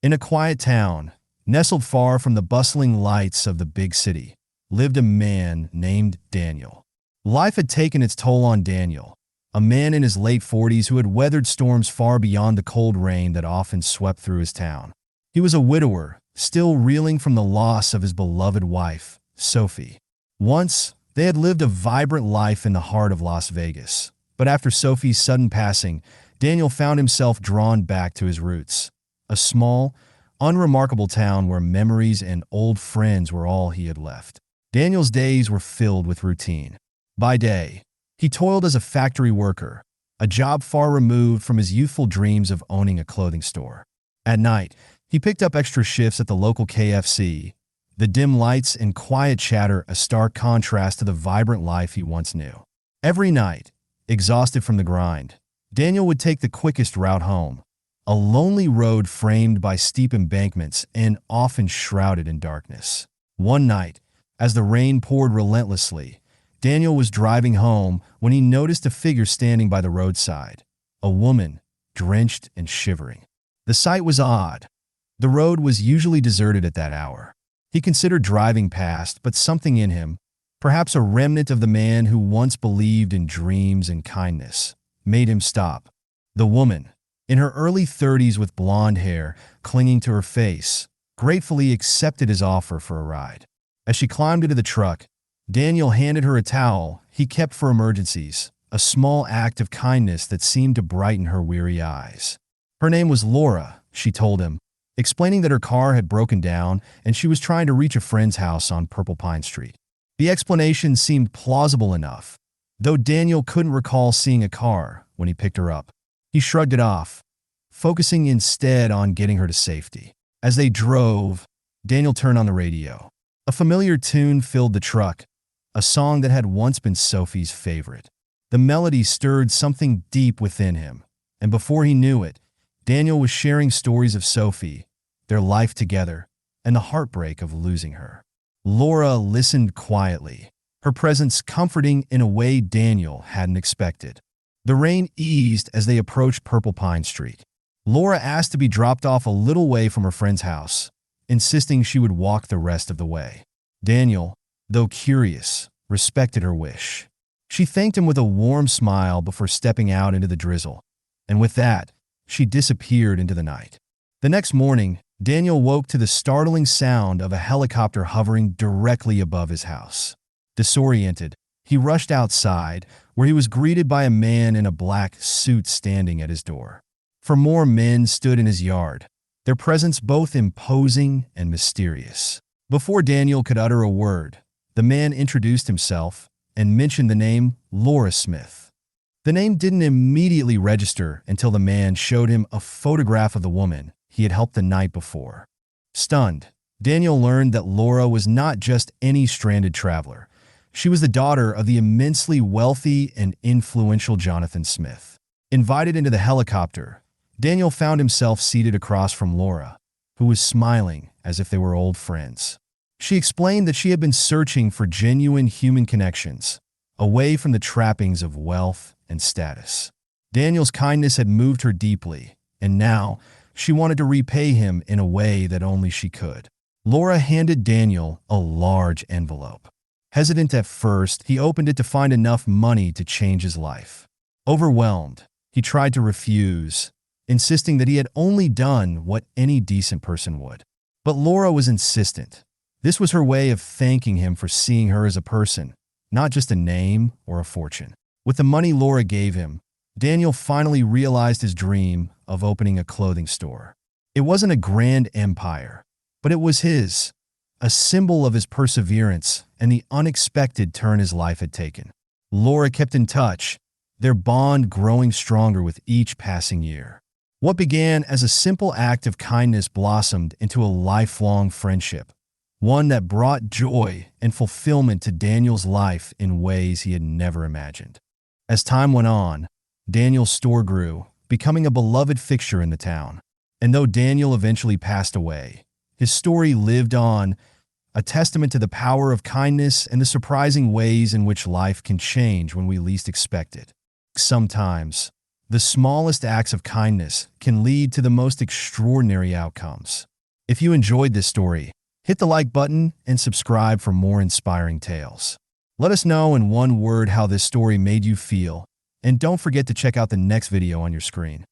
In a quiet town, nestled far from the bustling lights of the big city, lived a man named Daniel. Life had taken its toll on Daniel, a man in his late 40s who had weathered storms far beyond the cold rain that often swept through his town. He was a widower, still reeling from the loss of his beloved wife, Sophie. Once, they had lived a vibrant life in the heart of Las Vegas, but after Sophie's sudden passing, Daniel found himself drawn back to his roots. A small, unremarkable town where memories and old friends were all he had left. Daniel's days were filled with routine. By day, he toiled as a factory worker, a job far removed from his youthful dreams of owning a clothing store. At night, he picked up extra shifts at the local KFC, the dim lights and quiet chatter a stark contrast to the vibrant life he once knew. Every night, exhausted from the grind, Daniel would take the quickest route home, a lonely road framed by steep embankments and often shrouded in darkness. One night, as the rain poured relentlessly, Daniel was driving home when he noticed a figure standing by the roadside, a woman, drenched and shivering. The sight was odd. The road was usually deserted at that hour. He considered driving past, but something in him, perhaps a remnant of the man who once believed in dreams and kindness, made him stop. The woman, in her early 30s with blonde hair clinging to her face, gratefully accepted his offer for a ride. As she climbed into the truck, Daniel handed her a towel he kept for emergencies, a small act of kindness that seemed to brighten her weary eyes. Her name was Laura, she told him, explaining that her car had broken down and she was trying to reach a friend's house on Purple Pine Street. The explanation seemed plausible enough, though Daniel couldn't recall seeing a car when he picked her up. He shrugged it off, focusing instead on getting her to safety. As they drove, Daniel turned on the radio. A familiar tune filled the truck, a song that had once been Sophie's favorite. The melody stirred something deep within him, and before he knew it, Daniel was sharing stories of Sophie, their life together, and the heartbreak of losing her. Laura listened quietly, her presence comforting in a way Daniel hadn't expected. The rain eased as they approached Purple Pine Street. Laura asked to be dropped off a little way from her friend's house, insisting she would walk the rest of the way. Daniel, though curious, respected her wish. She thanked him with a warm smile before stepping out into the drizzle, and with that, she disappeared into the night. The next morning, Daniel woke to the startling sound of a helicopter hovering directly above his house. Disoriented, he rushed outside, where he was greeted by a man in a black suit standing at his door. For more men stood in his yard, their presence both imposing and mysterious. Before Daniel could utter a word, the man introduced himself and mentioned the name Laura Smith. The name didn't immediately register until the man showed him a photograph of the woman he had helped the night before. Stunned, Daniel learned that Laura was not just any stranded traveler. She was the daughter of the immensely wealthy and influential Jonathan Smith. Invited into the helicopter, Daniel found himself seated across from Laura, who was smiling as if they were old friends. She explained that she had been searching for genuine human connections, away from the trappings of wealth and status. Daniel's kindness had moved her deeply, and now she wanted to repay him in a way that only she could. Laura handed Daniel a large envelope. Hesitant at first, he opened it to find enough money to change his life. Overwhelmed, he tried to refuse, insisting that he had only done what any decent person would. But Laura was insistent. This was her way of thanking him for seeing her as a person, not just a name or a fortune. With the money Laura gave him, Daniel finally realized his dream of opening a clothing store. It wasn't a grand empire, but it was his, a symbol of his perseverance and the unexpected turn his life had taken. Laura kept in touch, their bond growing stronger with each passing year. What began as a simple act of kindness blossomed into a lifelong friendship, one that brought joy and fulfillment to Daniel's life in ways he had never imagined. As time went on, Daniel's store grew, becoming a beloved fixture in the town. And though Daniel eventually passed away, his story lived on, a testament to the power of kindness and the surprising ways in which life can change when we least expect it. Sometimes, The smallest acts of kindness can lead to the most extraordinary outcomes. If you enjoyed this story, hit the like button and subscribe for more inspiring tales. Let us know in one word how this story made you feel, and don't forget to check out the next video on your screen.